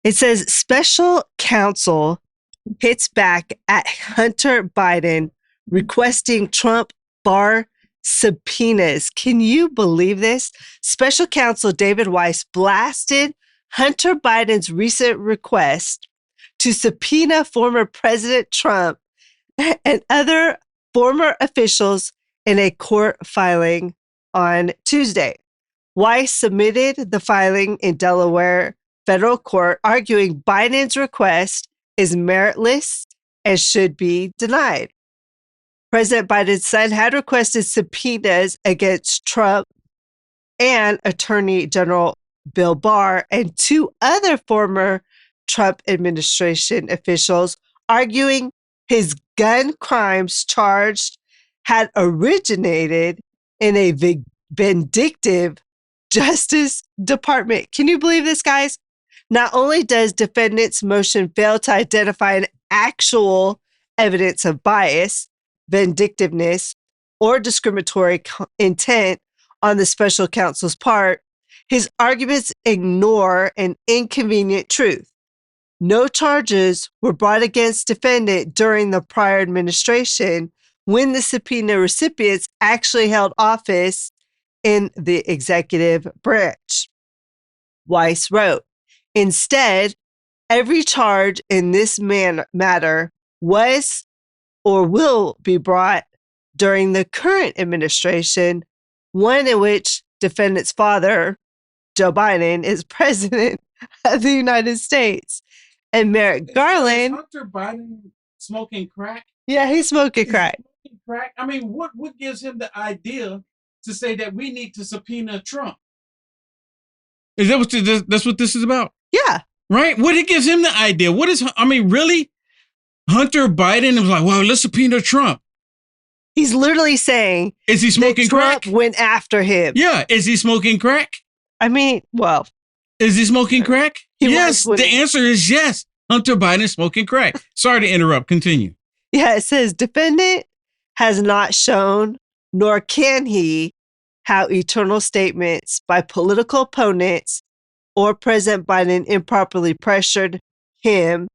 It says special counsel hits back at Hunter Biden requesting Trump Barr subpoenas. Can you believe this? Special counsel David Weiss blasted Hunter Biden's recent request to subpoena former President Trump and other former officials in a court filing on Tuesday. Weiss submitted the filing in Delaware federal court, arguing Biden's request is meritless and should be denied. President Biden's son had requested subpoenas against Trump and Attorney General Bill Barr and two other former Trump administration officials, arguing his gun crimes charged had originated in a vindictive Justice Department. Can you believe this, guys? Not only does defendant's motion fail to identify an actual evidence of bias, vindictiveness, or discriminatory intent on the special counsel's part, his arguments ignore an inconvenient truth. No charges were brought against defendant during the prior administration when the subpoena recipients actually held office in the executive branch. Weiss wrote, instead, every charge in this matter was or will be brought during the current administration, one in which defendant's father, Joe Biden, is president of the United States. And Merrick Garland. Is Hunter Biden smoking crack? Yeah, he's smoking crack. I mean, what gives him the idea to say that we need to subpoena Trump? Is that that's what this is about? Yeah. Right? What it gives him the idea? Really? Hunter Biden was like, well, let's subpoena Trump. He's literally saying, is he smoking Trump crack? Went after him. Yeah. Is he smoking crack? I mean, well. Is he smoking crack? Yes. The answer is yes. Hunter Biden is smoking crack. Sorry to interrupt. Continue. Yeah, it says defendant has not shown, nor can he, how eternal statements by political opponents or President Biden improperly pressured him,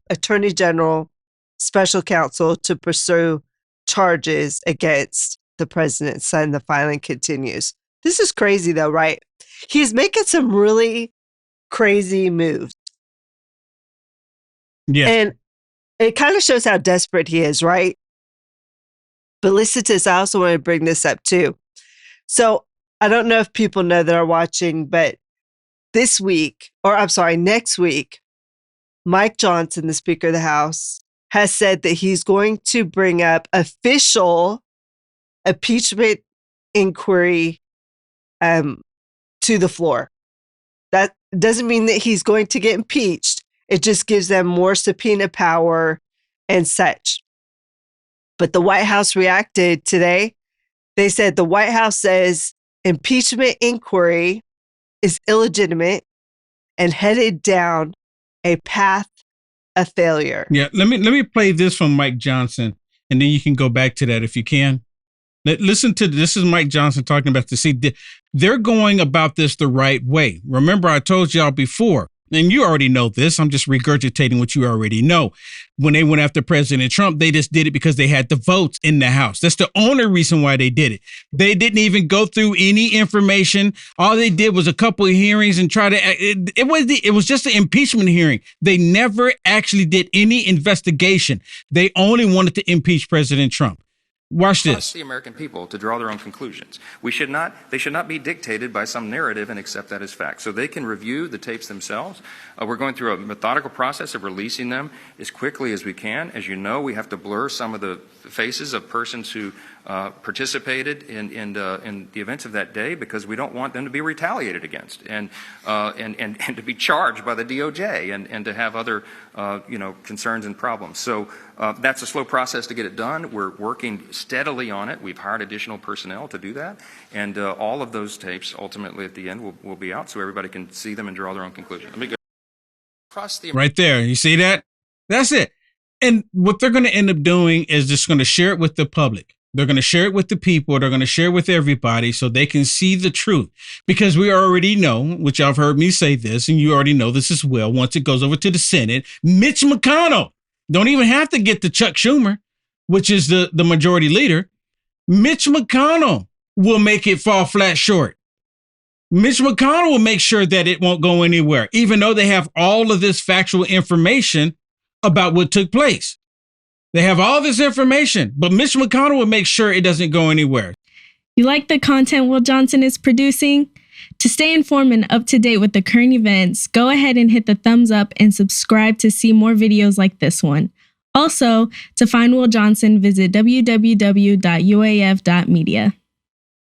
Attorney General, special counsel, to pursue charges against the president's son. The filing continues. This is crazy though, right? He's making some really crazy moves. Yeah. And it kind of shows how desperate he is, right? But listen to this. I also want to bring this up too. So I don't know if people know that are watching, but next week, Mike Johnson, the Speaker of the House, has said that he's going to bring up official impeachment inquiry to the floor. That doesn't mean that he's going to get impeached. It just gives them more subpoena power and such. But the White House reacted today. They said the White House says impeachment inquiry is illegitimate and headed down a path of failure. Yeah, let me play this from Mike Johnson, and then you can go back to that if you can. Listen to this. Is Mike Johnson talking about this? See, they're going about this the right way. Remember, I told y'all before, and you already know this. I'm just regurgitating what you already know. When they went after President Trump, they just did it because they had the votes in the House. That's the only reason why they did it. They didn't even go through any information. All they did was a couple of hearings and try to. It was just an impeachment hearing. They never actually did any investigation. They only wanted to impeach President Trump. Watch this. Trust the American people to draw their own conclusions. They should not be dictated by some narrative and accept that as fact. So they can review the tapes themselves. We're going through a methodical process of releasing them as quickly as we can. As you know, we have to blur some of the faces of persons who participated in the events of that day because we don't want them to be retaliated against and to be charged by the DOJ and to have other concerns and problems. So that's a slow process to get it done. We're working steadily on it. We've hired additional personnel to do that, and all of those tapes ultimately at the end will be out so everybody can see them and draw their own conclusion. Let me go across the right there. You see that? That's it. And what they're going to end up doing is just going to share it with the public. They're going to share it with the people. They're going to share it with everybody so they can see the truth. Because we already know, which y'all have heard me say this, and you already know this as well, once it goes over to the Senate, Mitch McConnell don't even have to get to Chuck Schumer, which is the majority leader. Mitch McConnell will make it fall flat short. Mitch McConnell will make sure that it won't go anywhere, even though they have all of this factual information about what took place. They have all this information, but Mitch McConnell will make sure it doesn't go anywhere. You like the content Will Johnson is producing? To stay informed and up to date with the current events, go ahead and hit the thumbs up and subscribe to see more videos like this one. Also, to find Will Johnson, visit www.uaf.media.